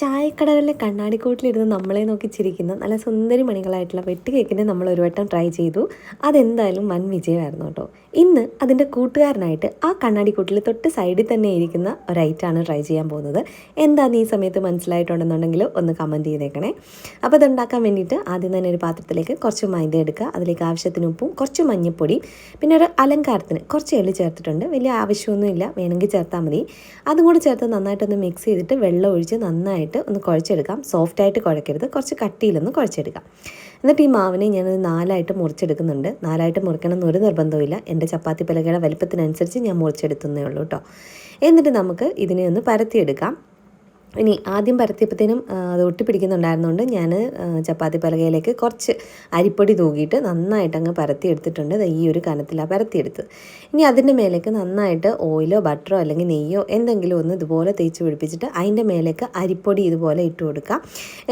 ചായക്കടകളിലെ കണ്ണാടിക്കൂട്ടിലിരുന്ന് നമ്മളെ നോക്കി ചിരിക്കുന്ന നല്ല സുന്ദരി മണികളായിട്ടുള്ള വെട്ട് കേക്കിനെ നമ്മൾ ഒരു വട്ടം ട്രൈ ചെയ്തു. അതെന്തായാലും വൻ വിജയമായിരുന്നു കേട്ടോ. ഇന്ന് അതിൻ്റെ കൂട്ടുകാരനായിട്ട് ആ കണ്ണാടിക്കൂട്ടിൽ തൊട്ട് സൈഡിൽ തന്നെ ഇരിക്കുന്ന ഒരു ഐറ്റമാണ് ട്രൈ ചെയ്യാൻ പോകുന്നത്. എന്താണെന്ന് ഈ സമയത്ത് മനസ്സിലായിട്ടുണ്ടെന്നുണ്ടെങ്കിൽ ഒന്ന് കമൻറ്റ് ചെയ്തേക്കണേ. അപ്പോൾ ഇതുണ്ടാക്കാൻ വേണ്ടിയിട്ട് ആദ്യം തന്നെ ഒരു പാത്രത്തിലേക്ക് കുറച്ച് മൈദ എടുക്കുക. അതിലേക്ക് ആവശ്യത്തിന് ഉപ്പും കുറച്ച് മഞ്ഞൾപ്പൊടിയും പിന്നെ ഒരു അലങ്കാരത്തിന് കുറച്ച് എള്ളി ചേർത്തിട്ടുണ്ട്. വലിയ ആവശ്യമൊന്നുമില്ല, വേണമെങ്കിൽ ചേർത്താൽ മതി. അതും കൂടി ചേർത്ത് നന്നായിട്ടൊന്ന് മിക്സ് ചെയ്തിട്ട് വെള്ളം ഒഴിച്ച് നന്നായിട്ട് ഒന്ന് കുഴച്ചെടുക്കാം. സോഫ്റ്റായിട്ട് കുഴക്കരുത്, കുറച്ച് കട്ടിയിലൊന്ന് കുഴച്ചെടുക്കാം. എന്നിട്ട് ഈ മാവിനെ ഞാനത് 4ആയിട്ട് മുറിച്ചെടുക്കുന്നുണ്ട്. 4ആയിട്ട് മുറിക്കണം എന്നൊരു നിർബന്ധമില്ല. എൻ്റെ ചപ്പാത്തി പലകയുടെ വലിപ്പത്തിനനുസരിച്ച് ഞാൻ മുറിച്ചെടുത്തേ ഉള്ളൂ കേട്ടോ. എന്നിട്ട് നമുക്ക് ഇതിനെ ഒന്ന് പരത്തിയെടുക്കാം. ഇനി ആദ്യം പരത്തിയപ്പോഴത്തേനും അത് ഒട്ടിപ്പിടിക്കുന്നുണ്ടായിരുന്നുകൊണ്ട് ഞാൻ ചപ്പാത്തി പലകയിലേക്ക് കുറച്ച് അരിപ്പൊടി തൂകിയിട്ട് നന്നായിട്ട് അങ്ങ് പരത്തി എടുത്തിട്ടുണ്ട്. ഈ ഒരു കനത്തിലാണ് പരത്തിയെടുത്തത്. ഇനി അതിൻ്റെ മേലേക്ക് നന്നായിട്ട് ഓയിലോ ബട്ടറോ അല്ലെങ്കിൽ നെയ്യോ എന്തെങ്കിലും ഒന്ന് ഇതുപോലെ തേച്ച് പിടിപ്പിച്ചിട്ട് അതിൻ്റെ മേലേക്ക് അരിപ്പൊടി ഇതുപോലെ ഇട്ട് കൊടുക്കാം.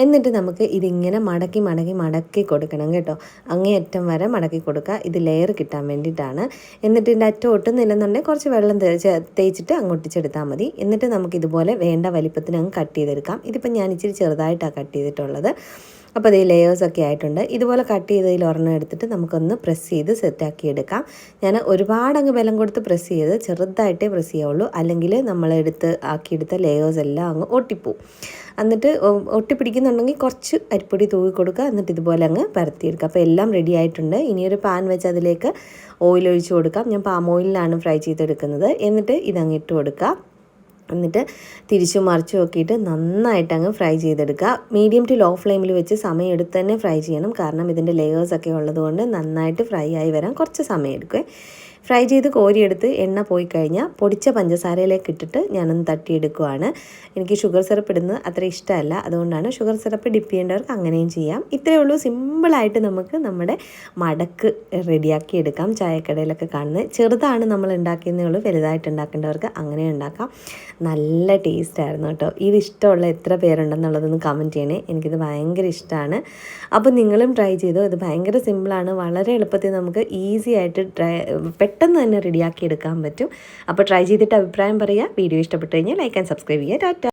എന്നിട്ട് നമുക്ക് ഇതിങ്ങനെ മടക്കി കൊടുക്കണം കേട്ടോ. അങ്ങേയറ്റം വരെ മടക്കി കൊടുക്കുക. ഇത് ലെയർ കിട്ടാൻ വേണ്ടിയിട്ടാണ്. എന്നിട്ട് ഇതിൻ്റെ അറ്റം ഒട്ടുന്നില്ലെന്നുണ്ടെങ്കിൽ കുറച്ച് വെള്ളം തേച്ചിട്ട് അങ്ങോട്ടിച്ചെടുത്താൽ മതി. എന്നിട്ട് നമുക്കിതുപോലെ വേണ്ട വലിപ്പത്തിന് കട്ട് ചെയ്തെടുക്കാം. ഇതിപ്പോൾ ഞാൻ ഇച്ചിരി ചെറുതായിട്ടാണ് കട്ട് ചെയ്തിട്ടുള്ളത്. അപ്പോൾ അതേ ലെയേഴ്സൊക്കെ ആയിട്ടുണ്ട്. ഇതുപോലെ കട്ട് ചെയ്തതിൽ ഒരെണ്ണം എടുത്തിട്ട് നമുക്കൊന്ന് പ്രസ് ചെയ്ത് സെറ്റാക്കി എടുക്കാം. ഞാൻ ഒരുപാടങ്ങ് ബലം കൊടുത്ത് പ്രസ് ചെയ്ത് ചെറുതായിട്ടേ പ്രസ് ചെയ്യാവുള്ളൂ, അല്ലെങ്കിൽ നമ്മളെടുത്ത് ആക്കിയെടുത്ത ലെയേഴ്സ് എല്ലാം അങ്ങ് ഒട്ടിപ്പോവും. എന്നിട്ട് ഒട്ടിപ്പിടിക്കുന്നുണ്ടെങ്കിൽ കുറച്ച് അരിപ്പൊടി തൂവി കൊടുക്കുക. എന്നിട്ട് ഇതുപോലെ അങ്ങ് പരത്തിയെടുക്കുക. അപ്പോൾ എല്ലാം റെഡി ആയിട്ടുണ്ട്. ഇനിയൊരു പാൻ വെച്ച് അതിലേക്ക് ഓയിൽ ഒഴിച്ച് കൊടുക്കാം. ഞാൻ പാം ഓയിലിലാണ് ഫ്രൈ ചെയ്തെടുക്കുന്നത്. എന്നിട്ട് ഇതങ്ങ് ഇട്ട് കൊടുക്കുക. എന്നിട്ട് തിരിച്ചു മറിച്ചു നോക്കിയിട്ട് നന്നായിട്ട് അങ്ങ് ഫ്രൈ ചെയ്തെടുക്കുക. മീഡിയം ടു ലോ ഫ്ലെയിമിൽ വെച്ച് സമയം എടുത്ത് തന്നെ ഫ്രൈ ചെയ്യണം. കാരണം ഇതിൻ്റെ ലെയേഴ്സൊക്കെ ഉള്ളതുകൊണ്ട് നന്നായിട്ട് ഫ്രൈ ആയി വരാൻ കുറച്ച് സമയം എടുക്കും. ഫ്രൈ ചെയ്ത് കോരിയെടുത്ത് എണ്ണ പോയി കഴിഞ്ഞാൽ പൊടിച്ച പഞ്ചസാരയിലേക്ക് ഇട്ടിട്ട് ഞാനൊന്ന് തട്ടിയെടുക്കുവാണ്. എനിക്ക് ഷുഗർ സിറപ്പ് ഇടുന്നത് അത്ര ഇഷ്ടമല്ല, അതുകൊണ്ടാണ് ഷുഗർ സിറപ്പ് ഡിപ്പ് ചെയ്യേണ്ടവർക്ക് അങ്ങനെയും ചെയ്യാം. ഇത്രയേ ഉള്ളൂ, സിമ്പിളായിട്ട് നമുക്ക് നമ്മുടെ മടക്ക് റെഡിയാക്കി എടുക്കാം. ചായക്കടയിലൊക്കെ കാണുന്നത് ചെറുതാണ് നമ്മൾ ഉണ്ടാക്കുന്നേ ഉള്ളൂ, വലുതായിട്ട് ഉണ്ടാക്കേണ്ടവർക്ക് അങ്ങനെ ഉണ്ടാക്കാം. നല്ല ടേസ്റ്റായിരുന്നു കേട്ടോ. ഇത് ഇഷ്ടമുള്ള എത്ര പേരുണ്ടെന്നുള്ളതൊന്ന് കമൻറ്റ് ചെയ്യണേ. എനിക്കിത് ഭയങ്കര ഇഷ്ടമാണ്. അപ്പോൾ നിങ്ങളും ട്രൈ ചെയ്തോ. ഇത് ഭയങ്കര സിമ്പിളാണ്. വളരെ എളുപ്പത്തിൽ നമുക്ക് ഈസി ആയിട്ട് പെട്ടെന്ന് തന്നെ റെഡിയാക്കി എടുക്കാൻ പറ്റും. അപ്പോൾ ട്രൈ ചെയ്തിട്ട് അഭിപ്രായം പറയുക. വീഡിയോ ഇഷ്ടപ്പെട്ട് കഴിഞ്ഞാൽ ലൈക്ക് ആൻഡ് സബ്സ്ക്രൈബ് ചെയ്യുക. ടാറ്റ.